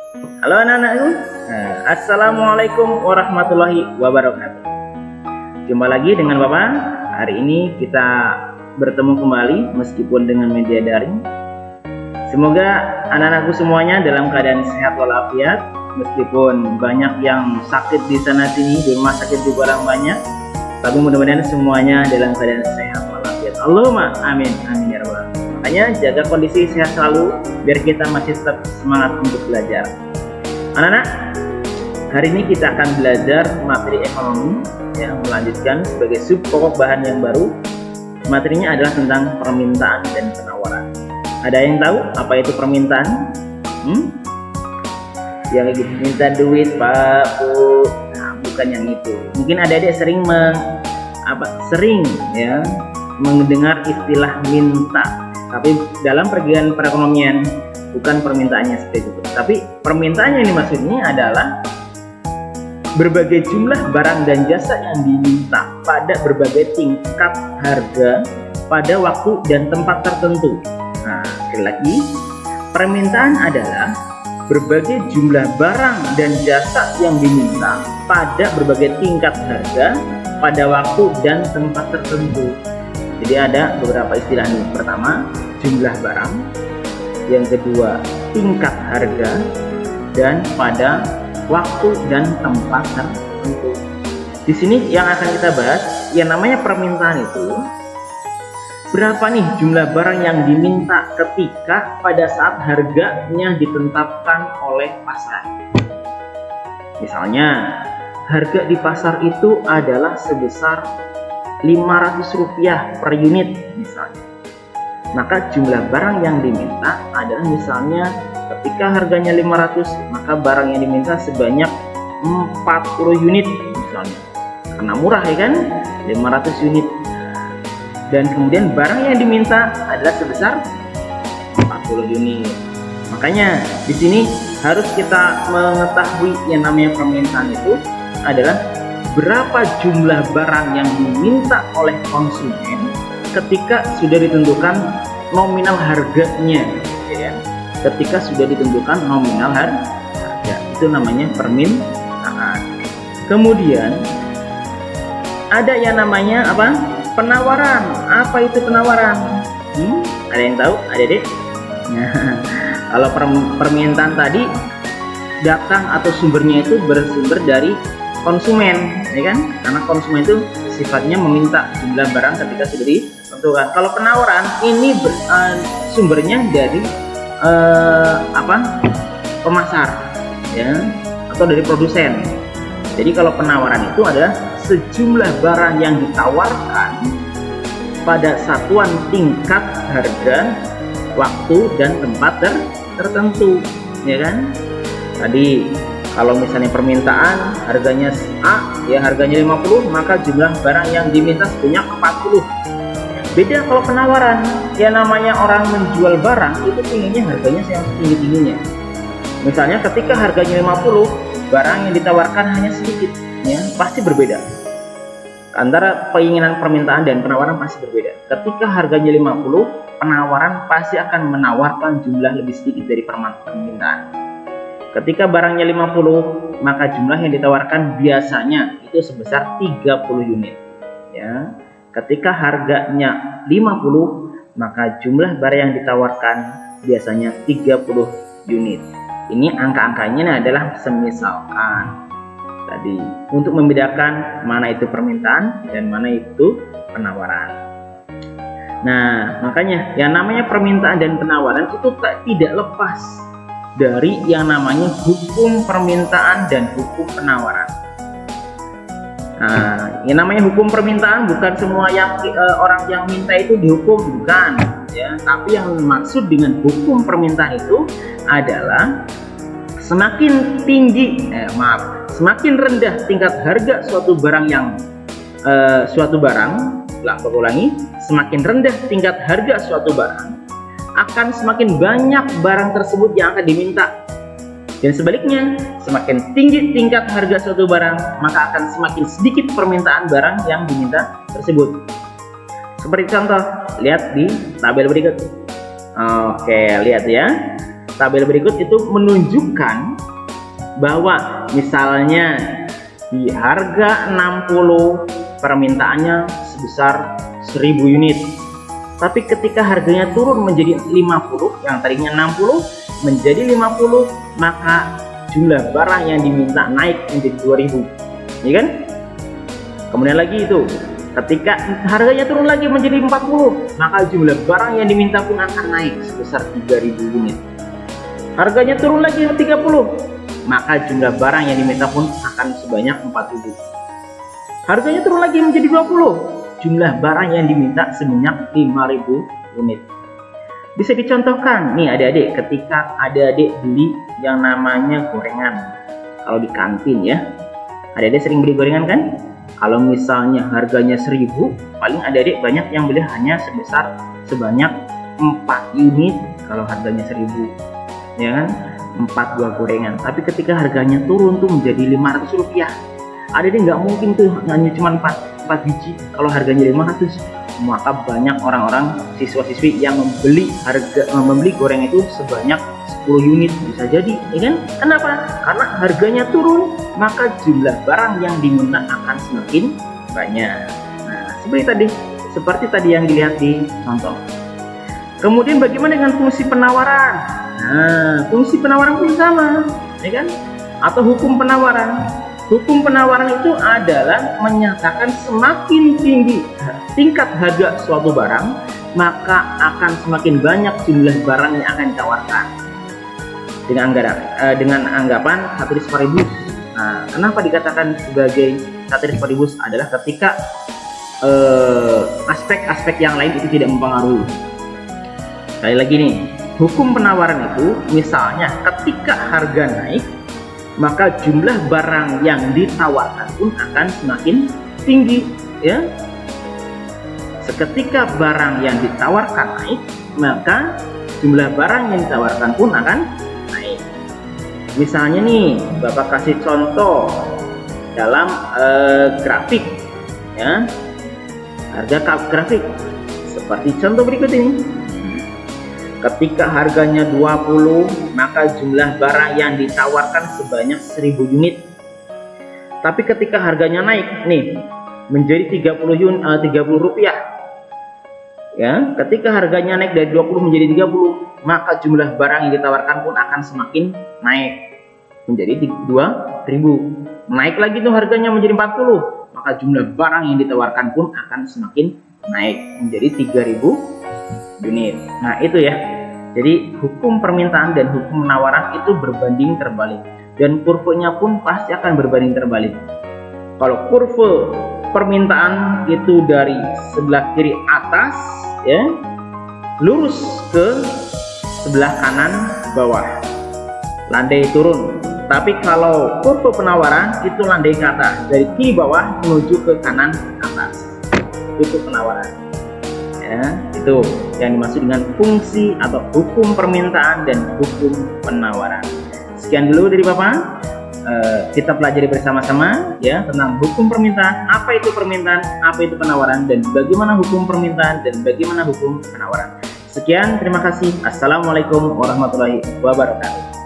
Halo anak-anakku. Assalamualaikum warahmatullahi wabarakatuh. Jumpa lagi dengan Bapak. Hari ini kita bertemu kembali meskipun dengan media daring. Semoga anak-anakku semuanya dalam keadaan sehat walafiat, meskipun banyak yang sakit di sana sini, di rumah sakit juga orang banyak. Tapi mudah-mudahan semuanya dalam keadaan sehat walafiat. Allahumma amin amin ya rabbal alamin. Makanya jaga kondisi sehat selalu biar kita masih tetap semangat untuk belajar. Anak-anak, hari ini kita akan belajar materi ekonomi yang melanjutkan sebagai sub pokok bahan yang baru. Materinya adalah tentang permintaan dan penawaran. Ada yang tahu apa itu permintaan? Yang minta duit Pak, Bu. Nah, bukan yang itu. Mungkin adik-adik sering mendengar istilah minta. Tapi dalam pergian perekonomian bukan permintaannya seperti itu. Tapi permintaannya ini maksudnya adalah berbagai jumlah barang dan jasa yang diminta pada berbagai tingkat harga pada waktu dan tempat tertentu. Nah, sekali lagi, permintaan adalah berbagai jumlah barang dan jasa yang diminta pada berbagai tingkat harga pada waktu dan tempat tertentu. Jadi ada beberapa istilah nih. Pertama, jumlah barang. Yang kedua, tingkat harga, dan pada waktu dan tempat tertentu. Di sini yang akan kita bahas, yang namanya permintaan itu, berapa nih jumlah barang yang diminta ketika pada saat harganya ditetapkan oleh pasar. Misalnya, harga di pasar itu adalah sebesar Rp500 per unit misalnya. Maka jumlah barang yang diminta adalah misalnya ketika harganya 500, maka barang yang diminta sebanyak 40 unit misalnya. Karena murah ya kan, 500 unit. Dan kemudian barang yang diminta adalah sebesar 40 unit. Makanya di sini harus kita mengetahui yang namanya permintaan itu adalah berapa jumlah barang yang diminta oleh konsumen ketika sudah ditentukan nominal harganya, ya. Ketika sudah ditentukan nominal harga, itu namanya permintaan. Kemudian ada yang namanya apa? Penawaran. Apa itu penawaran? Ada yang tahu? Adik-adik? Nah, kalau permintaan tadi datang atau sumbernya itu bersumber dari konsumen, ya kan? Karena konsumen itu sifatnya meminta jumlah barang ketika sudah ditentukan. Kalau penawaran ini sumbernya dari pemasar, ya, atau dari produsen. Jadi kalau penawaran itu adalah sejumlah barang yang ditawarkan pada satuan tingkat harga, waktu dan tempat tertentu, ya kan? Tadi kalau misalnya permintaan harganya A, ya harganya 50, maka jumlah barang yang diminta sebanyak 40. Beda kalau penawaran, ya namanya orang menjual barang itu inginnya harganya yang tinggi-tingginya. Misalnya ketika harganya 50, barang yang ditawarkan hanya sedikit, ya pasti berbeda. Antara keinginan permintaan dan penawaran pasti berbeda. Ketika harganya 50, penawaran pasti akan menawarkan jumlah lebih sedikit dari permintaan. Ketika barangnya 50, maka jumlah yang ditawarkan biasanya itu sebesar 30 unit. Ya. Ketika harganya 50, maka jumlah barang yang ditawarkan biasanya 30 unit. Ini angka-angkanya adalah semisalkan tadi untuk membedakan mana itu permintaan dan mana itu penawaran. Nah, makanya yang namanya permintaan dan penawaran itu tidak lepas dari yang namanya hukum permintaan dan hukum penawaran. Nah, yang namanya hukum permintaan bukan semua yang orang yang minta itu dihukum, bukan, ya. Tapi yang maksud dengan hukum permintaan itu adalah semakin tinggi, semakin rendah tingkat harga suatu barang semakin rendah tingkat harga suatu barang, akan semakin banyak barang tersebut yang akan diminta. Dan sebaliknya, semakin tinggi tingkat harga suatu barang, maka akan semakin sedikit permintaan barang yang diminta tersebut. Seperti contoh, lihat di tabel berikut. Oke, lihat ya. tabel berikut itu menunjukkan bahwa misalnya di harga 60 permintaannya sebesar 1000 unit, tapi ketika harganya turun menjadi 50, yang tadinya 60 menjadi 50, maka jumlah barang yang diminta naik menjadi 2000, ya kan? Kemudian lagi itu ketika harganya turun lagi menjadi 40, maka jumlah barang yang diminta pun akan naik sebesar 3000 unit. Harganya turun lagi 30, maka jumlah barang yang diminta pun akan sebanyak 4000. Harganya turun lagi menjadi 20, jumlah barang yang diminta sebanyak 5000 unit. Bisa dicontohkan nih adik-adik, ketika adik-adik beli yang namanya gorengan, kalau di kantin ya, adik-adik sering beli gorengan kan? Kalau misalnya harganya 1000, paling adik-adik banyak yang beli hanya sebanyak 4 unit kalau harganya 1000, ya kan? 4 buah gorengan. Tapi ketika harganya turun tuh menjadi 500 rupiah, adik-adik nggak mungkin tuh hanya cuma 4 biji kalau harganya 500. Maka banyak orang-orang siswa-siswi yang membeli goreng itu sebanyak 10 unit, bisa jadi, ya kan? Kenapa? Karena harganya turun, maka jumlah barang yang diminta akan semakin banyak. Nah, seperti tadi yang dilihat di contoh. Kemudian bagaimana dengan fungsi penawaran? Nah, fungsi penawaran pun sama, ya kan? Atau hukum penawaran. Hukum penawaran itu adalah menyatakan semakin tinggi tingkat harga suatu barang, maka akan semakin banyak jumlah barang yang akan ditawarkan. Dengan anggapan satelit paribus. Nah, kenapa dikatakan sebagai satelit paribus adalah ketika aspek-aspek yang lain itu tidak mempengaruhi. Sekali lagi nih, hukum penawaran itu misalnya ketika harga naik, maka jumlah barang yang ditawarkan pun akan semakin tinggi, ya. Seketika barang yang ditawarkan naik, maka jumlah barang yang ditawarkan pun akan naik. Misalnya nih, Bapak kasih contoh dalam grafik, ya, harga grafik seperti contoh berikut ini. Ketika harganya 20, maka jumlah barang yang ditawarkan sebanyak 1000 unit. Tapi ketika harganya naik nih menjadi 30 rupiah. Ya, ketika harganya naik dari 20 menjadi 30, maka jumlah barang yang ditawarkan pun akan semakin naik menjadi 2000. Naik lagi tuh harganya menjadi 40, maka jumlah barang yang ditawarkan pun akan semakin naik menjadi 3000 unit. Nah, itu ya. Jadi hukum permintaan dan hukum penawaran itu berbanding terbalik, dan kurvanya pun pasti akan berbanding terbalik. Kalau kurva permintaan itu dari sebelah kiri atas, ya, lurus ke sebelah kanan bawah, landai turun. Tapi kalau kurva penawaran itu landai ke atas, dari kiri bawah menuju ke kanan atas. Itu penawaran. Ya, itu yang dimaksud dengan fungsi atau hukum permintaan dan hukum penawaran. Sekian dulu dari Bapak. Kita pelajari bersama-sama ya tentang hukum permintaan, apa itu permintaan, apa itu penawaran, dan bagaimana hukum permintaan dan bagaimana hukum penawaran. Sekian, terima kasih. Assalamualaikum warahmatullahi wabarakatuh.